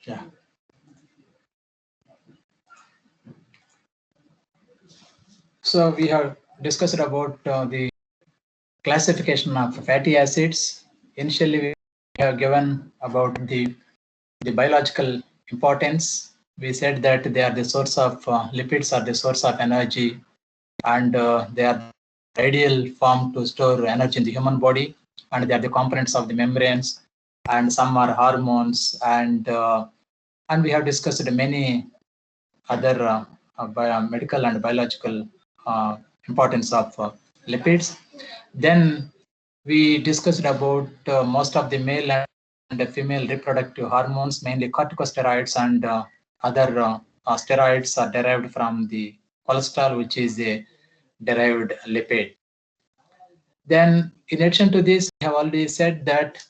Yeah. So we have discussed about the classification of fatty acids. Initially, we have given about the biological importance. We said that they are the source of lipids, are the source of energy, and they are the ideal form to store energy in the human body, and they are the components of the membranes, and some are hormones, and we have discussed many other medical and biological importance of lipids. Then we discussed about most of the male and the female reproductive hormones, mainly corticosteroids and other steroids are derived from the cholesterol, which is a derived lipid. Then, in addition to this, we have already said that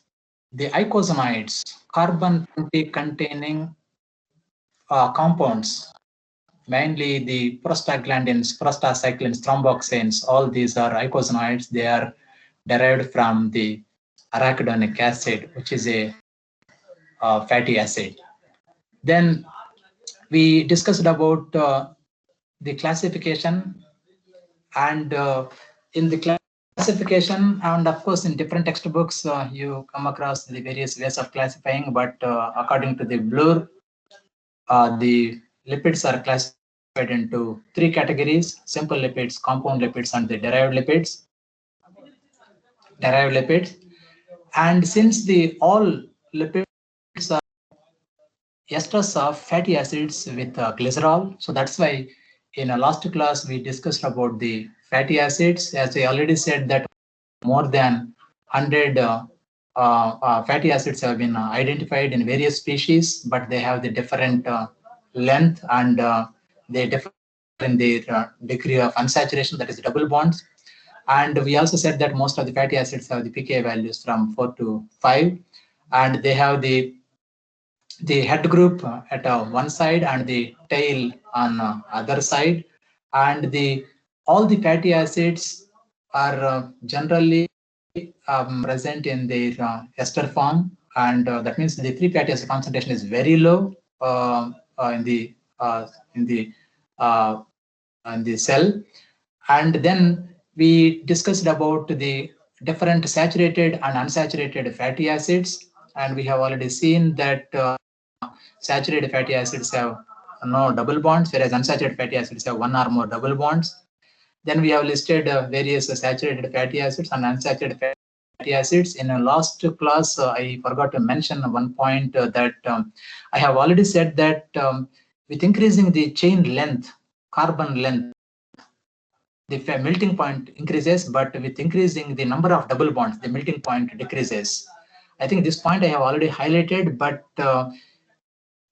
the eicosanoids, carbon-20 containing compounds, mainly the prostaglandins, prostacyclins, thromboxanes, all these are eicosanoids. They are derived from the arachidonic acid, which is a fatty acid. Then we discussed about the classification, and in the classification, and of course in different textbooks you come across the various ways of classifying, but according to the Bloor, the lipids are classified into three categories: simple lipids, compound lipids, and the derived lipids. And since the all lipids are esters of fatty acids with glycerol, so that's why in a last class we discussed about the fatty acids. As I already said that more than 100 fatty acids have been identified in various species, but they have the different length, and they differ in their degree of unsaturation, that is double bonds. And we also said that most of the fatty acids have the pKa values from 4 to 5, and they have the head group at one side and the tail on other side, and all the fatty acids are generally present in their ester form, and that means the free fatty acid concentration is very low in the cell. And then we discussed about the different saturated and unsaturated fatty acids, and we have already seen that saturated fatty acids have no double bonds, whereas unsaturated fatty acids have one or more double bonds. Then we have listed various saturated fatty acids and unsaturated fatty acids. In a last class, I forgot to mention one point that I have already said that with increasing the chain length, carbon length, the melting point increases, but with increasing the number of double bonds, the melting point decreases. I think this point I have already highlighted, but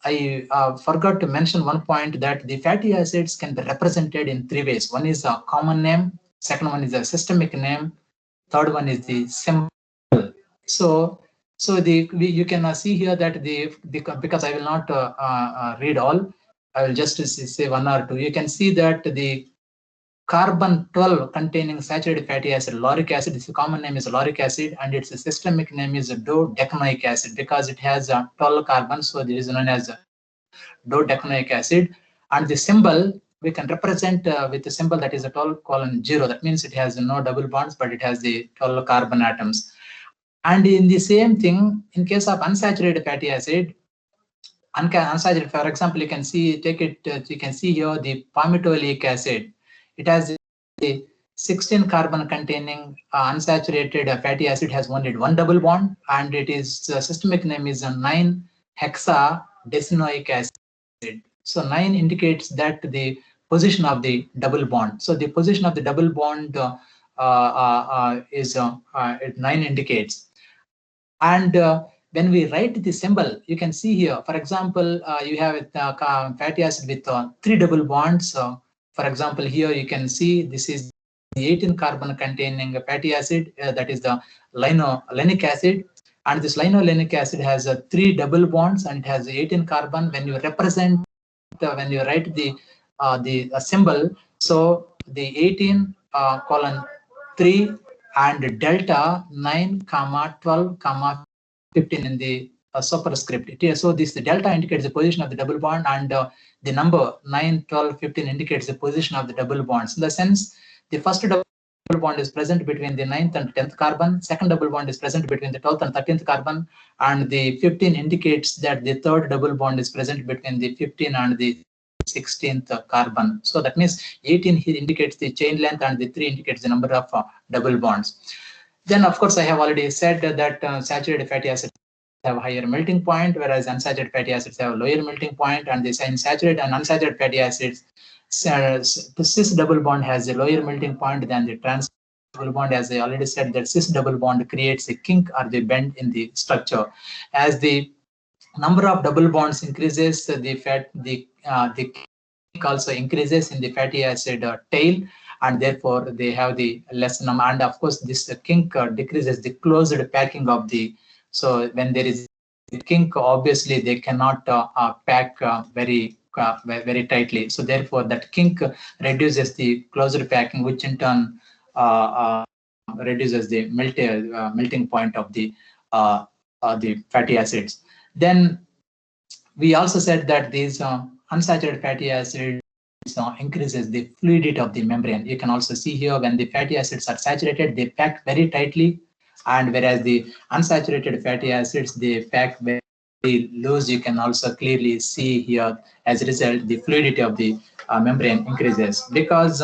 I forgot to mention one point, that the fatty acids can be represented in three ways. One is a common name, second one is a systemic name, third one is the symbol. So you can see here that because I will not read all, I will just say one or two. You can see that the carbon 12 containing saturated fatty acid, lauric acid, its common name is lauric acid, and its systemic name is dodecanoic acid, because it has 12 carbons, so this is known as dodecanoic acid. And the symbol we can represent with the symbol that is a 12:0. That means it has no double bonds, but it has the 12 carbon atoms. And in the same thing, in case of unsaturated fatty acid, unsaturated, for example, you can see, you can see here the palmitoleic acid. It has the 16 carbon containing unsaturated fatty acid, has only one double bond, and it is systemic name is 9-hexadecanoic acid. So 9 indicates that the position of the double bond. So the position of the double bond is 9 indicates. And when we write the symbol, you can see here, for example, you have fatty acid with 3 double bonds. For example, here you can see this is the 18 carbon containing fatty acid, that is the linolenic acid. And this linolenic acid has 3 double bonds and it has 18 carbon. When you represent, when you write the symbol, so the 18 colon 3 and delta 9 comma 12 comma 15 in the superscript. So this delta indicates the position of the double bond, and the number 9, 12, 15 indicates the position of the double bonds. In the sense, the first double bond is present between the 9th and 10th carbon, second double bond is present between the 12th and 13th carbon, and the 15 indicates that the third double bond is present between the 15 and the 16th carbon. So that means 18 here indicates the chain length, and the 3 indicates the number of double bonds. Then, of course, I have already said that saturated fatty acids have higher melting point, whereas unsaturated fatty acids have lower melting point. And the saturated and unsaturated fatty acids, the cis double bond has a lower melting point than the trans double bond. As I already said, that cis double bond creates a kink or the bend in the structure. As the number of double bonds increases, the kink also increases in the fatty acid tail, and therefore they have the less number. And of course, this kink decreases the closed packing of the. So when there is a kink, obviously they cannot pack very tightly. So therefore, that kink reduces the closed packing, which in turn reduces the melting point of the fatty acids. Then we also said that these unsaturated fatty acids increases the fluidity of the membrane. You can also see here, when the fatty acids are saturated, they pack very tightly, and whereas the unsaturated fatty acids, they pack very loose. You can also clearly see here, as a result, the fluidity of the membrane increases, because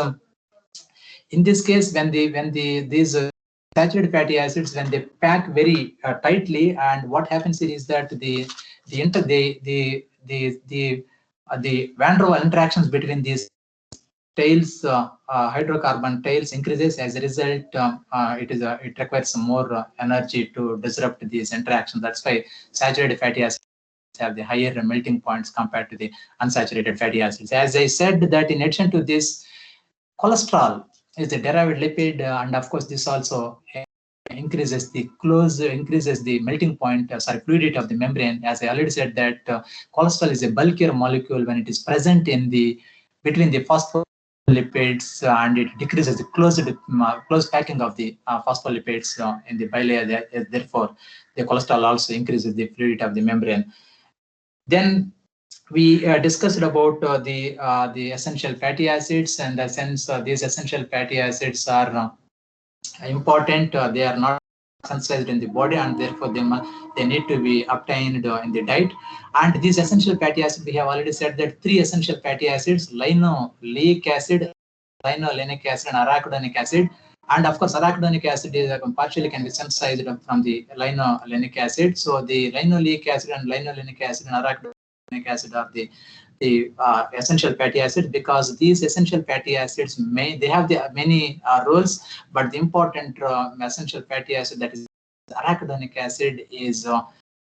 in this case, when these saturated fatty acids, when they pack very tightly, and what happens is that the van der Waals interactions between these tails, hydrocarbon tails, increases. As a result, it requires some more energy to disrupt these interactions. That's why saturated fatty acids have the higher melting points compared to the unsaturated fatty acids. As I said, that in addition to this, cholesterol is a derived lipid, and of course this also increases the melting point, fluidity of the membrane. As I already said, that cholesterol is a bulkier molecule when it is present in the between the phospholipids, and it decreases the closed packing of the phospholipids in the bilayer. Therefore, the cholesterol also increases the fluidity of the membrane. Then we discussed about the essential fatty acids, and the sense these essential fatty acids are important. They are not synthesized in the body, and therefore they need to be obtained in the diet. And these essential fatty acids, we have already said that 3 essential fatty acids: linoleic acid, linolenic acid, and arachidonic acid. And of course, arachidonic acid is partially can be synthesized from the linolenic acid. So the linoleic acid and linolenic acid and arachidonic acid are the essential fatty acids, because these essential fatty acids they have the many roles, but the important essential fatty acid, that is arachidonic acid, is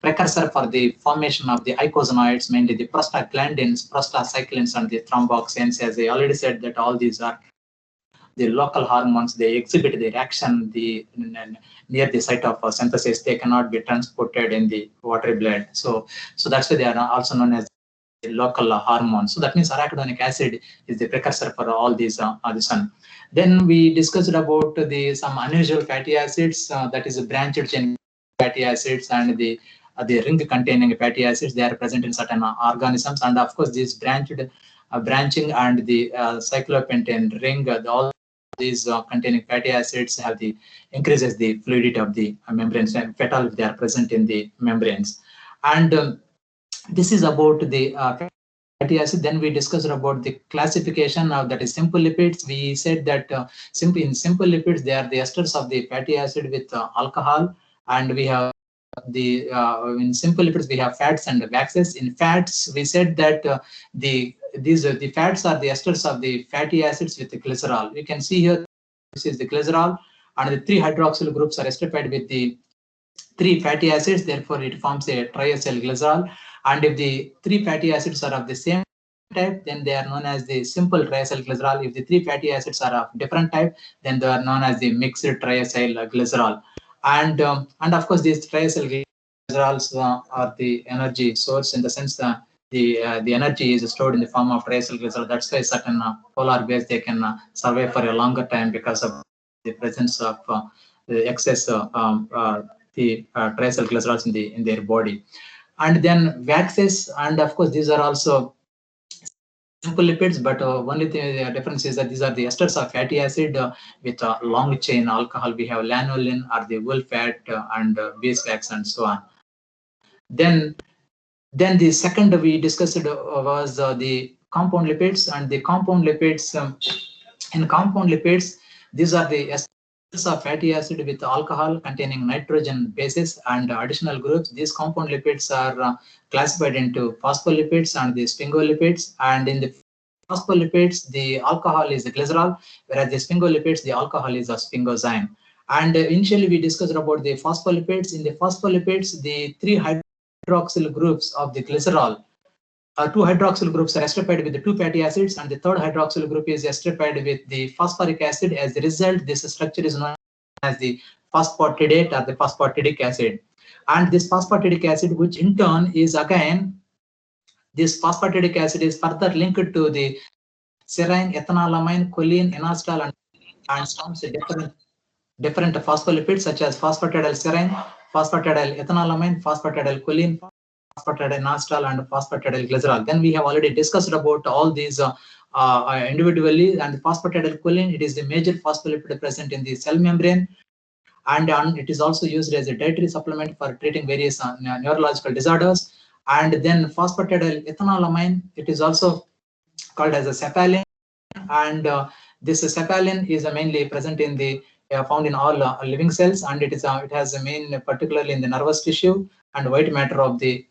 precursor for the formation of the eicosanoids, mainly the prostaglandins, prostacyclins, and the thromboxanes. As I already said, that all these are the local hormones. They exhibit their action near the site of synthesis. They cannot be transported in the watery blood. So that's why they are also known as local hormones. So that means arachidonic acid is the precursor for all these this one. Then we discussed about some unusual fatty acids, that is branched chain fatty acids, and the ring containing fatty acids. They are present in certain organisms, and of course these branching and the cyclopentane ring, all these containing fatty acids have the increases the fluidity of the membranes, fetal if they are present in the membranes. And this is about the fatty acid. Then we discussed about the classification of, that is, simple lipids. We said that in simple lipids, they are the esters of the fatty acid with alcohol, and we have the in simple lipids we have fats and waxes. In fats, we said that the fats are the esters of the fatty acids with the glycerol. You can see here, this is the glycerol, and the 3 hydroxyl groups are esterified with the 3 fatty acids. Therefore, it forms a triacyl glycerol. And if the 3 fatty acids are of the same type, then they are known as the simple triacyl glycerol. If the 3 fatty acids are of different type, then they are known as the mixed triacyl glycerol. And of course, these triacyl glycerols are the energy source, in the sense that the energy is stored in the form of triacyl glycerol. That's why certain polar bears, they can survive for a longer time because of the presence of the excess the triacyl glycerols in their body. and then waxes, and of course these are also simple lipids, but only the difference is that these are the esters of fatty acid with a long chain alcohol. We have lanolin or the wool fat and beeswax and so on. Then the second we discussed was the compound lipids, and the compound lipids. In compound lipids, these are the esters of fatty acid with alcohol containing nitrogen bases and additional groups. These compound lipids are classified into phospholipids and the sphingolipids. And in the phospholipids, the alcohol is the glycerol, whereas the sphingolipids, the alcohol is a sphingosine. And initially we discussed about the phospholipids. In the phospholipids, the three hydroxyl groups of the glycerol, two hydroxyl groups are esterified with the two fatty acids, and the third hydroxyl group is esterified with the phosphoric acid. As a result, this structure is known as the phosphatidate or the phosphatidic acid. And this phosphatidic acid, which in turn is again, this phosphatidic acid is further linked to the serine, ethanolamine, choline, inositol, and forms different phospholipids such as phosphatidyl-serine, phosphatidyl-ethanolamine, phosphatidyl-choline, phosphatidyl-inositol, and phosphatidyl-glycerol. Then we have already discussed about all these individually. And phosphatidyl-choline, it is the major phospholipid present in the cell membrane, and it is also used as a dietary supplement for treating various neurological disorders. And then phosphatidyl-ethanolamine, it is also called as a sapalin, and this sapalin is mainly present in the found in all living cells, and it has a main particularly in the nervous tissue and white matter of the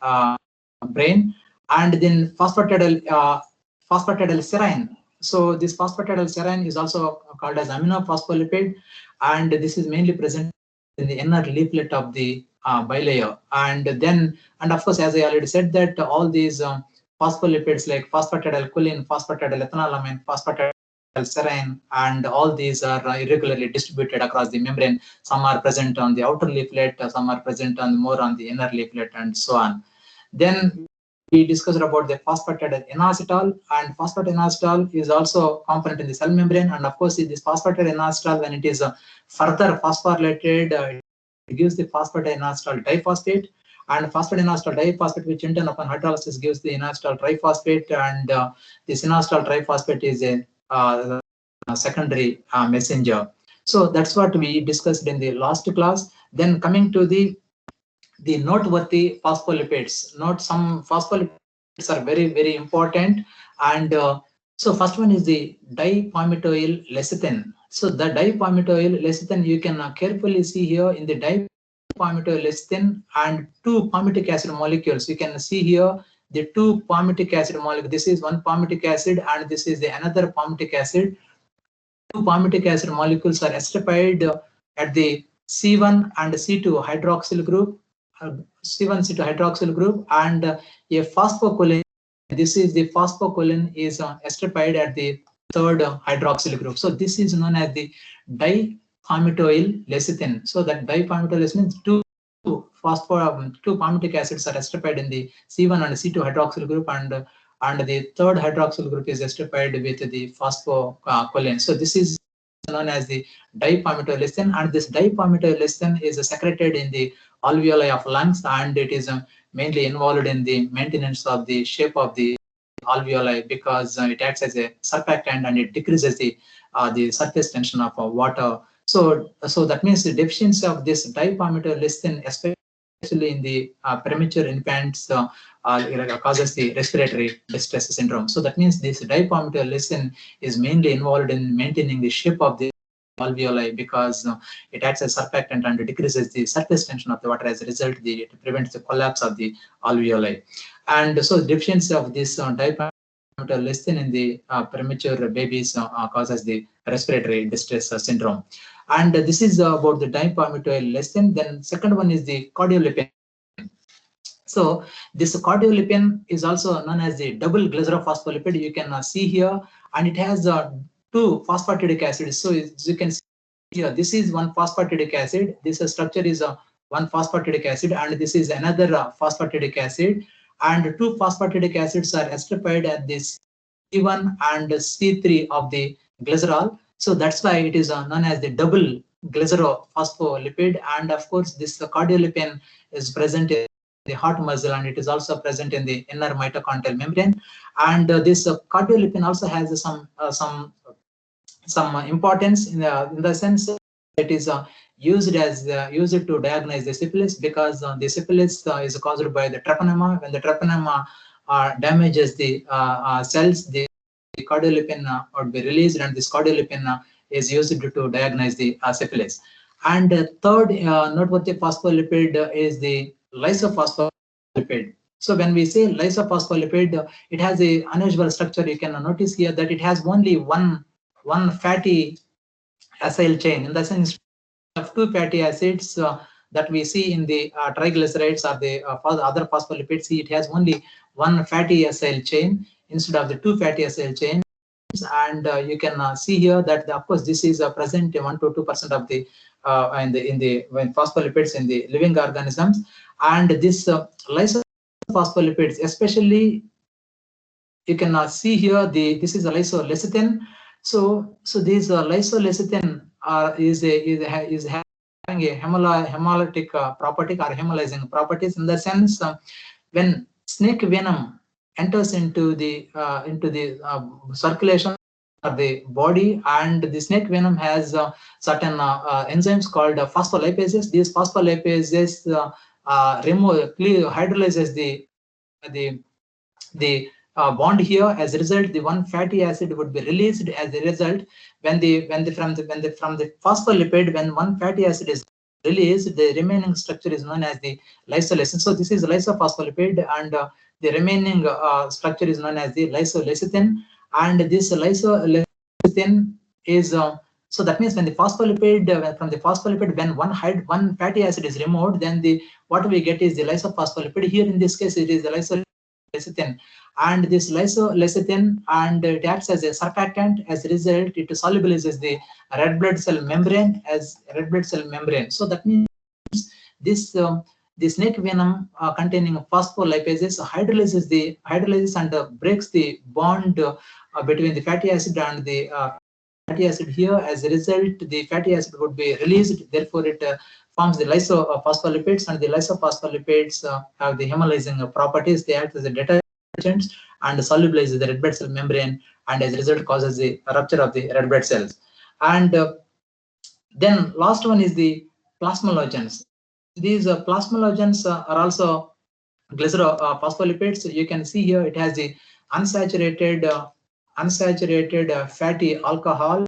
brain. And then phosphatidylserine. So this phosphatidylserine is also called as aminophospholipid, and this is mainly present in the inner leaflet of the bilayer. And of course, as I already said, that all these phospholipids like phosphatidylcholine, phosphatidylethanolamine, phosphatidylserine, and all these are irregularly distributed across the membrane. Some are present on the outer leaflet, some are present more on the inner leaflet, and so on. Then we discussed about the phosphatidylinositol, and phosphatidylinositol is also component in the cell membrane. And of course, this phosphatidylinositol, when it is further phosphorylated, it gives the phosphatidylinositol diphosphate, and phosphatidylinositol diphosphate, which in turn upon hydrolysis gives the inositol triphosphate, and this inositol triphosphate is a secondary messenger. So that's what we discussed in the last class. Then coming to the noteworthy phospholipids. Note some phospholipids are very, very important. And so first one is the dipalmitoyl lecithin. So the dipalmitoyl lecithin, you can carefully see here in the dipalmitoyl lecithin and two palmitic acid molecules. You can see here the two palmitic acid molecules. This is one palmitic acid and this is the another palmitic acid. Two palmitic acid molecules are esterified at the C1 and C2 hydroxyl group. C1 C2 hydroxyl group, and a phosphocholine. This is the phosphocholine is esterified at the third hydroxyl group. So this is known as the dipalmitoyl lecithin. So that dipalmitoyl lecithin, two palmitic acids are esterified in the C1 and C2 hydroxyl group, and the third hydroxyl group is esterified with the phosphocholine. So this is known as the dipalmitoyl lecithin, and this dipalmitoyl lecithin is secreted in the alveoli of lungs, and it is mainly involved in the maintenance of the shape of the alveoli, because it acts as a surfactant and it decreases the surface tension of water. So that means the deficiency of this dipalmitoyl lecithin, especially in the premature infants, causes the respiratory distress syndrome. So that means this dipalmitoyl lecithin is mainly involved in maintaining the shape of the alveoli, because it acts as surfactant and decreases the surface tension of the water. As a result, it prevents the collapse of the alveoli. And so deficiency of this dipalmitoyl lecithin in the premature babies causes the respiratory distress syndrome. And this is about the dipalmitoyl lecithin. Then second one is the cardiolipin. So this cardiolipin is also known as the double glycerophospholipid. You can see here, and it has two phosphatidic acids. So as you can see here, this is one phosphatidic acid. This structure is one phosphatidic acid, and this is another phosphatidic acid. And two phosphatidic acids are esterified at this C1 and C3 of the glycerol. So that's why it is known as the double glycerophospholipid. And of course, this cardiolipin is present in the heart muscle, and it is also present in the inner mitochondrial membrane. And this cardiolipin also has some importance in the sense it is used to diagnose the syphilis, because the syphilis is caused by the treponema. When the treponema damages the cells, the cardiolipin would be released, and this cardiolipin is used to diagnose the syphilis. And third noteworthy phospholipid is the lysophospholipid. So when we say lysophospholipid, it has a unusual structure. You can notice here that it has only one fatty acyl chain, in the sense of two fatty acids that we see in the triglycerides or the other phospholipids. See, it has only one fatty acyl chain instead of the two fatty acyl chains. And you can see here that of course this is present in 1 to 2% of the when phospholipids in the living organisms. And this lysophospholipids, especially, you can see here this is a lysolecithin. So this lysolecithin is having a hemolytic property or hemolyzing properties, in the sense when snake venom enters into the circulation of the body, and the snake venom has certain enzymes called phospholipases. These phospholipases hydrolyzes the bond here. As a result, the one fatty acid would be released. As a result, from the phospholipid, when one fatty acid is released, the remaining structure is known as the lysolecithin. So this is lysophospholipid, and the remaining structure is known as the lysolecithin. And this lysolecithin is so that means when the phospholipid from the phospholipid, when one fatty acid is removed, then what we get is the lysophospholipid. Here in this case, it is the lysolecithin. And this lysolecithin, and it acts as a surfactant. As a result, it solubilizes the red blood cell membrane as red blood cell membrane. So that means this the snake venom containing phospholipases hydrolyzes and breaks the bond between the fatty acid and the fatty acid here. As a result, the fatty acid would be released. Therefore, it forms the lysophospholipids, and the lysophospholipids have the hemolyzing properties. They act as a detergents and solubilize the red blood cell membrane, and as a result causes the rupture of the red blood cells. And then last one is the plasmalogens. These plasmalogens are also glycerophospholipids. You can see here it has the unsaturated fatty alcohol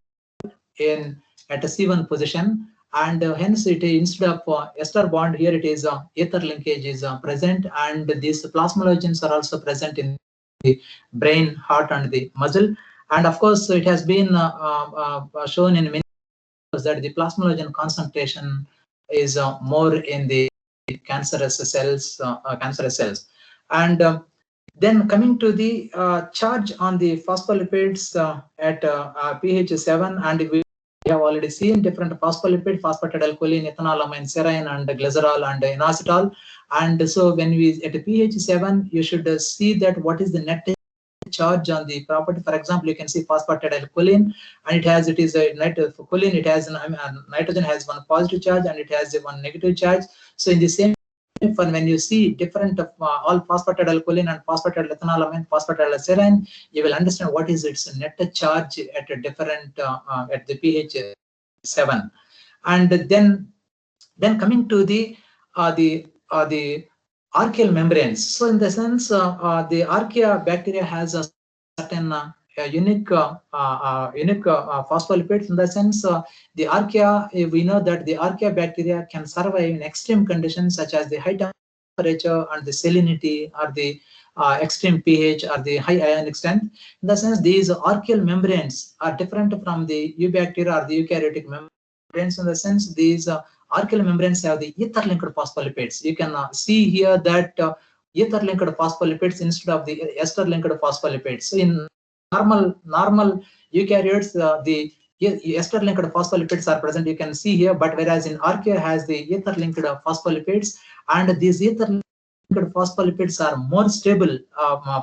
at a C1 position, and hence it instead of ester bond here, it is ether linkage is present, and these plasmalogens are also present in the brain, heart, and the muscle. And of course, it has been shown in many that the plasmalogen concentration is more in the cancerous cells. And then coming to the charge on the phospholipids at pH 7, and we have already seen different phospholipid: phosphatidylcholine, ethanolamine, serine, and glycerol, and inositol. And so when we at pH 7, you should see that what is the net charge on the property. For example, you can see phosphatidylcholine, and it is a choline. It has nitrogen has one positive charge, and it has one negative charge. So in the same, when you see different all phosphatidylcholine and phosphatidylethanolamine, phosphatidylserine, you will understand what is its net charge at a different at the pH 7. And then coming to the archaeal membranes. So in the sense, the archaea bacteria has a certain unique phospholipids. In the sense, the archaea, we know that the archaea bacteria can survive in extreme conditions such as the high temperature and the salinity, or the extreme pH, or the high ionic strength. In the sense, these archaeal membranes are different from the eubacteria or the eukaryotic membranes. In the sense, these archaeal membranes have the ether-linked phospholipids. You can see here that ether-linked phospholipids instead of the ester-linked phospholipids. So in normal eukaryotes, the ester-linked phospholipids are present. You can see here, but whereas in archaea has the ether-linked phospholipids, and these ether-linked phospholipids are more stable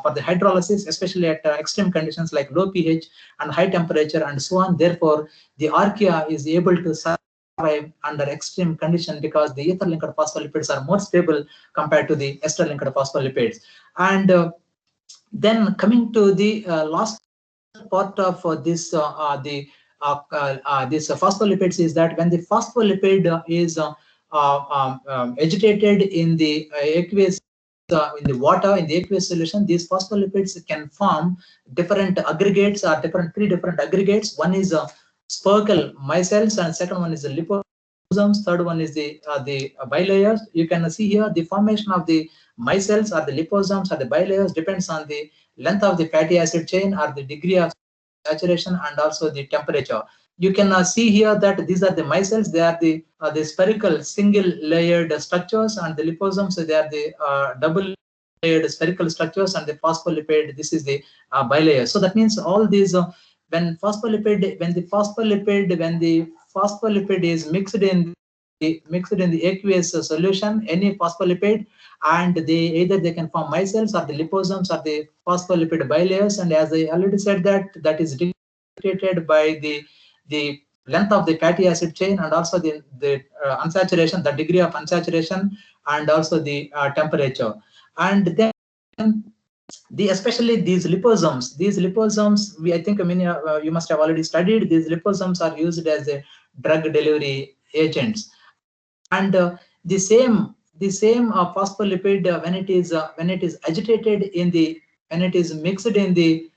for the hydrolysis, especially at extreme conditions like low pH and high temperature and so on. Therefore, the archaea is able to survive under extreme condition because the ether linked phospholipids are more stable compared to the ester linked phospholipids. And then coming to the last part of this phospholipids is that when the phospholipid is agitated in the aqueous in the water, in the aqueous solution, these phospholipids can form different aggregates or three different aggregates. One is spherical micelles, and second one is the liposomes. Third one is the bilayers. You can see here the formation of the micelles or the liposomes or the bilayers depends on the length of the fatty acid chain or the degree of saturation and also the temperature. You can see here that these are the micelles. They are the spherical single layered structures, and the liposomes, they are the double layered spherical structures, and the phospholipid, this is the bilayer. So that means all these when the phospholipid is mixed in the aqueous solution, any phospholipid, and they can form micelles or the liposomes or the phospholipid bilayers. And as I already said, that is dictated by the length of the fatty acid chain, and also the unsaturation, the degree of unsaturation, and also the temperature. And then especially these liposomes, I think you must have already studied. These liposomes are used as a drug delivery agents, and the same phospholipid, when it is agitated in the when it is mixed in the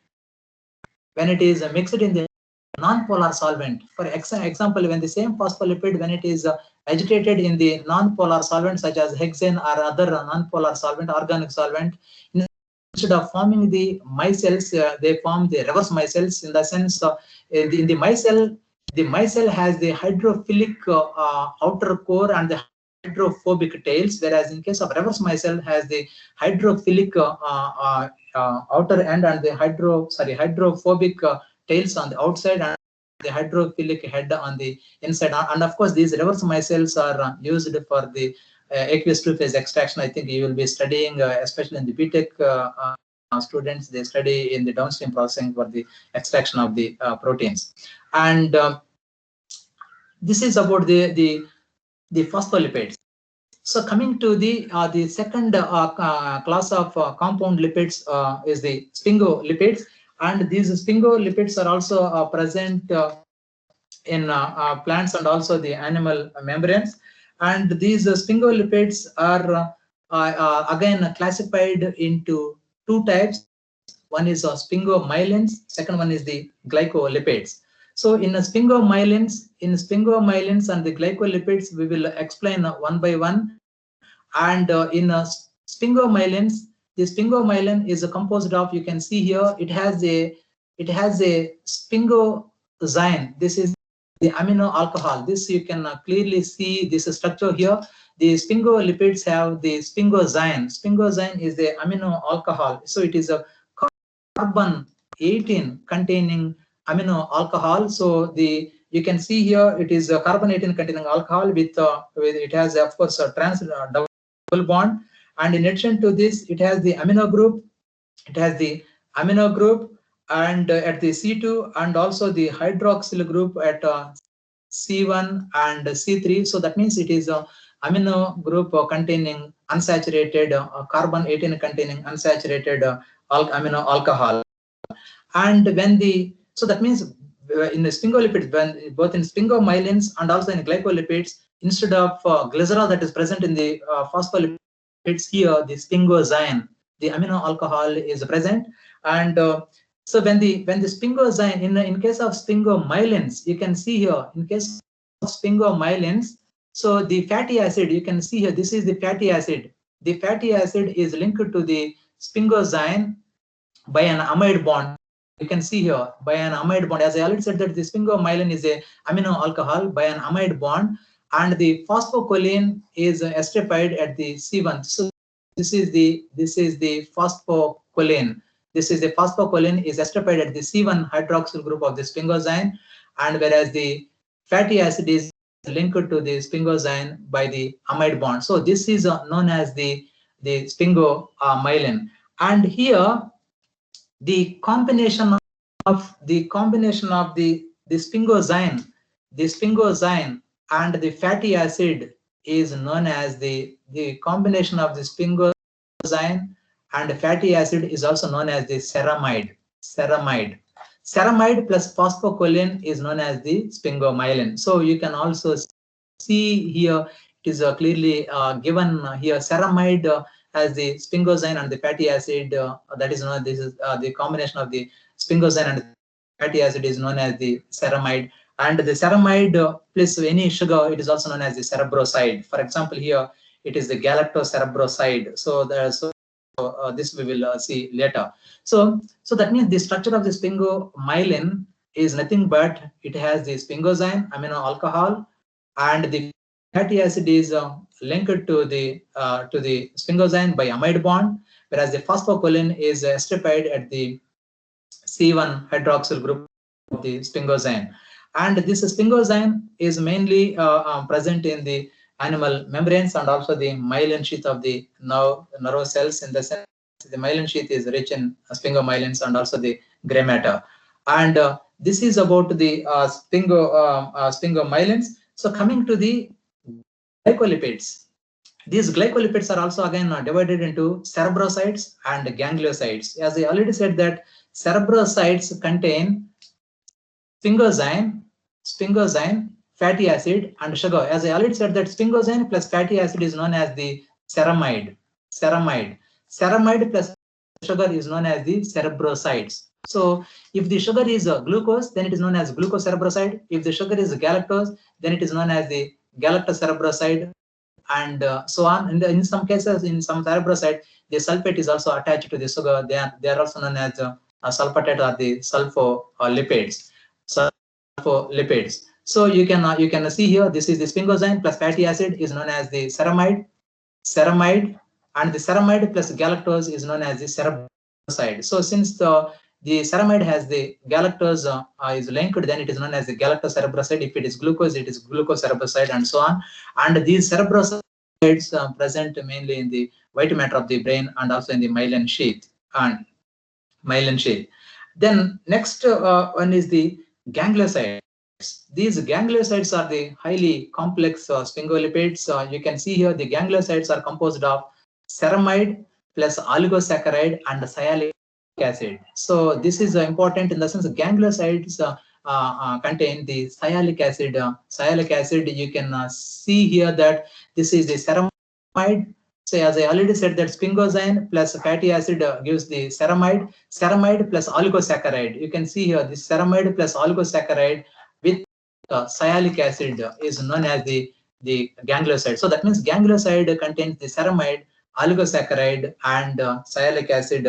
non-polar solvent. For example, when the same phospholipid, when it is agitated in the non-polar solvent such as hexane or other non-polar solvent, organic solvent, instead of forming the micelles, they form the reverse micelles, in the sense in the micelle has the hydrophilic outer core and the hydrophobic tails, whereas in case of reverse micelle has the hydrophilic outer end and the hydrophobic tails on the outside and the hydrophilic head on the inside. And of course, these reverse micelles are used for the aqueous two-phase extraction. I think you will be studying, especially in the BTech students, they study in the downstream processing for the extraction of the proteins. And this is about the phospholipids. So coming to the second class of compound lipids is the sphingolipids, and these sphingolipids are also present in plants and also the animal membranes. And these sphingolipids are again classified into two types. One is sphingomyelins, second one is the glycolipids. So in sphingomyelins and the glycolipids, we will explain one by one. And in sphingomyelins, the sphingomyelin is composed of, you can see here, it has a sphingosine. This is the amino alcohol. This you can clearly see this structure here. The sphingolipids have the sphingosine. Sphingosine is the amino alcohol. So it is a carbon 18 containing amino alcohol. So you can see here it is a carbon 18 containing alcohol with it has of course a double bond, and in addition to this it has the amino group. It has the amino group and at the C2, and also the hydroxyl group at C1 and C3. So that means it is a amino group containing unsaturated carbon 18 containing unsaturated amino alcohol. And so that means in the sphingolipids, when both in sphingomyelins and also in glycolipids, instead of glycerol that is present in the phospholipids, here the sphingosine, the amino alcohol, is present. And so when the sphingosine, in case of sphingomyelins, you can see here, in case of sphingomyelins, so the fatty acid, you can see here, this is the fatty acid. The fatty acid is linked to the sphingosine by an amide bond. You can see here by an amide bond. As I already said, that the sphingomyelin is a amino alcohol by an amide bond, and the phosphocholine is estripied at the C1. So this is the phosphocholine. This is the phosphocholine is estripied at the C1 hydroxyl group of the sphingosine, and whereas the fatty acid is linked to the sphingosine by the amide bond. So this is known as the sphingomyelin. And here the combination of the sphingosine and the fatty acid is known as the combination of the sphingosine and fatty acid is also known as the ceramide. Ceramide plus phosphocholine is known as the sphingomyelin. So you can also see here it is clearly given here ceramide as the sphingosine and the fatty acid. That is known. This is the combination of the sphingosine and fatty acid is known as the ceramide. And the ceramide plus any sugar, it is also known as the cerebroside. For example, here it is the galactocerebroside. So this we will see later. So that means the structure of the sphingomyelin is nothing but it has the sphingosine amino alcohol, and the fatty acid is linked to the sphingosine by amide bond, whereas the phosphocholine is estrified at the C1 hydroxyl group of the sphingosine. And this sphingosine is mainly present in the animal membranes and also the myelin sheath of the nerve cells. In the sense, the myelin sheath is rich in sphingomyelins and also the gray matter. And this is about the sphingomyelins. So coming to the glycolipids. These glycolipids are also again divided into cerebrosides and gangliosides. As I already said that cerebrosides contain sphingosine, fatty acid, and sugar. As I already said that sphingosine plus fatty acid is known as the ceramide. Ceramide plus sugar is known as the cerebrosides. So if the sugar is glucose, then it is known as glucocerebroside. If the sugar is galactose, then it is known as the galactocerebroside, and so on. In some cases, in some cerebroside, the sulfate is also attached to the sugar. They are also known as sulfatate or the sulfolipids. So you can see here, this is the sphingosine plus fatty acid is known as the ceramide, and the ceramide plus galactose is known as the cerebroside. So since the ceramide has the galactose is linked, then it is known as the galactocerebroside. If it is glucose, it is glucocerebroside, and so on. And these cerebrosides present mainly in the white matter of the brain and also in the myelin sheath. Then next one is the gangliosides. These gangliosides are the highly complex sphingolipids. You can see here the gangliosides are composed of ceramide plus oligosaccharide and sialic acid. So this is important in the sense gangliosides contain the sialic acid. Sialic acid, you can see here that this is the ceramide. So as I already said that sphingosine plus fatty acid gives the ceramide plus oligosaccharide. You can see here this ceramide plus oligosaccharide with sialic acid is known as the ganglioside. So that means ganglioside contains the ceramide, oligosaccharide, and sialic acid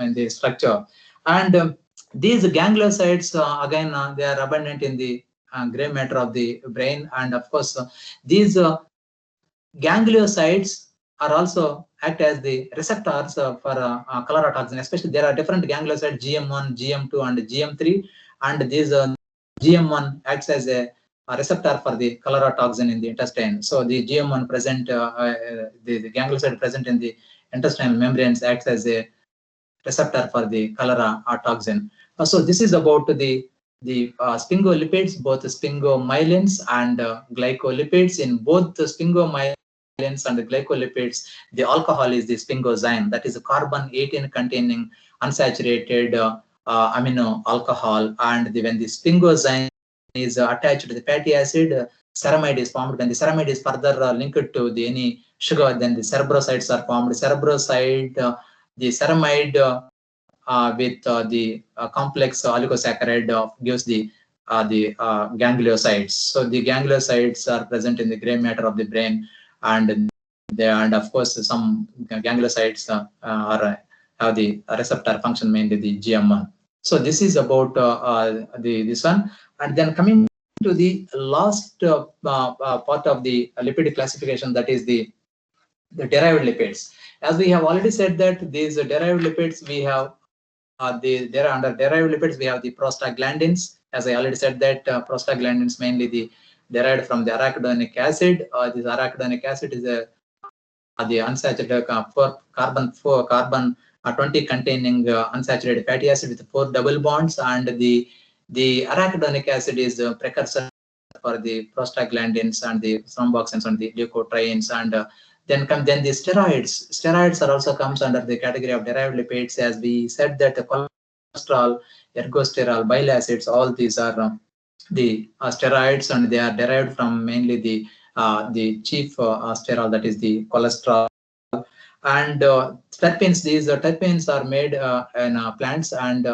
in the structure. And these gangliosides again they are abundant in the gray matter of the brain, and of course these gangliosides are also act as the receptors for chlorotoxin. Especially there are different gangliosides, GM1, GM2, and GM3, and these GM1 acts as a receptor for the chlorotoxin in the intestine. So the GM1 present, the ganglioside present in the intestinal membranes acts as a receptor for the chlorotoxin. So this is about the sphingolipids, both sphingomyelins and glycolipids. In both the sphingomyelins and the glycolipids, the alcohol is the sphingosine, that is a carbon-18 containing unsaturated amino alcohol. And when the sphingosine is attached to the fatty acid, ceramide is formed. When the ceramide is further linked to any sugar, then the cerebrosides are formed. The ceramide with the complex oligosaccharide gives the gangliosides. So the gangliosides are present in the gray matter of the brain, and of course some gangliosides have the receptor function, mainly the GM1. So this is about this one. And then coming to the last part of the lipid classification, that is the derived lipids. As we have already said that these derived lipids, we have there under derived lipids we have the prostaglandins. As I already said that prostaglandins mainly derived from the arachidonic acid. This arachidonic acid is the unsaturated carbon 20 containing unsaturated fatty acid with 4 double bonds, and the arachidonic acid is the precursor for the prostaglandins and the thromboxanes and the leukotrienes, and then the steroids. Steroids are also comes under the category of derived lipids, as we said that the cholesterol, ergosterol, bile acids, all these are the steroids, and they are derived from mainly the chief sterol, that is the cholesterol. And terpenes, these terpenes are made in plants, and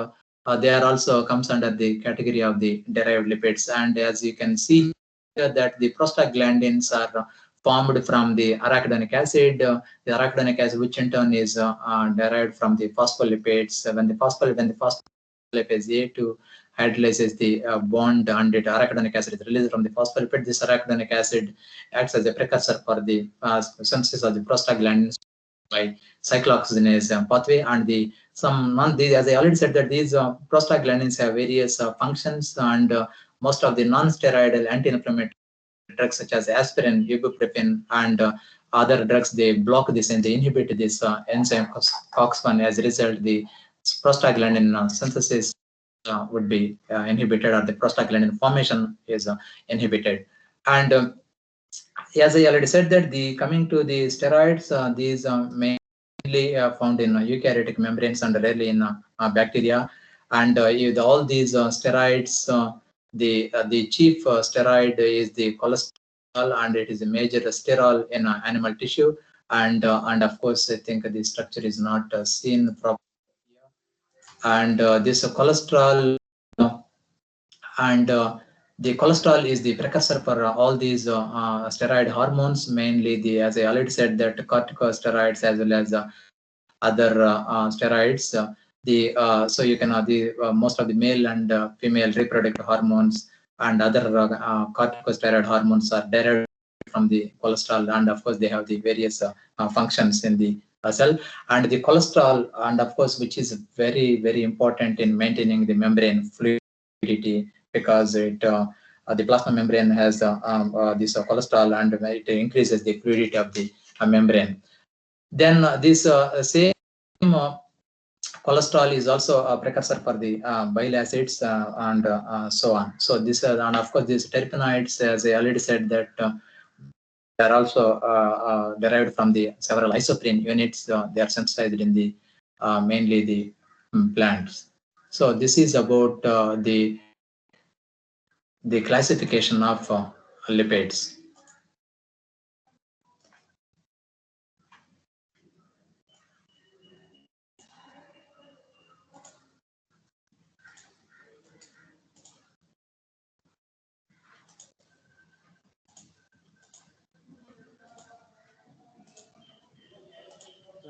they are also comes under the category of the derived lipids. And as you can see here, that the prostaglandins are formed from the arachidonic acid, which in turn is derived from the phospholipids. When the phospholipase A2 hydrolyzes the bond, and the arachidonic acid is released from the phospholipid, this arachidonic acid acts as a precursor for the synthesis of the prostaglandins by cyclooxygenase pathway. And as I already said, that these prostaglandins have various functions, and most of the non-steroidal anti-inflammatory drugs such as aspirin, ibuprofen, and other drugs, they block this and they inhibit this enzyme COX-1. As a result, the prostaglandin synthesis would be inhibited, or the prostaglandin formation is inhibited. And as I already said, that the coming to the steroids, these mainly found in eukaryotic membranes and rarely in bacteria. And all these steroids, the chief steroid is the cholesterol, and it is a major sterol in animal tissue. And of course, I think the structure is not seen properly. And this cholesterol, and the cholesterol is the precursor for all these steroid hormones, mainly as I already said, that corticosteroids as well as other steroids. So you can most of the male and female reproductive hormones and other corticosteroid hormones are derived from the cholesterol, and of course they have the various functions in the cell. And the cholesterol, and of course, which is very, very important in maintaining the membrane fluidity, because the plasma membrane has this cholesterol, and it increases the fluidity of the membrane. Then this same cholesterol is also a precursor for the bile acids and so on. So this and of course these terpenoids, as I already said, that they are also derived from the several isoprene units. They are synthesized in the mainly the plants. So this is about the classification of lipids.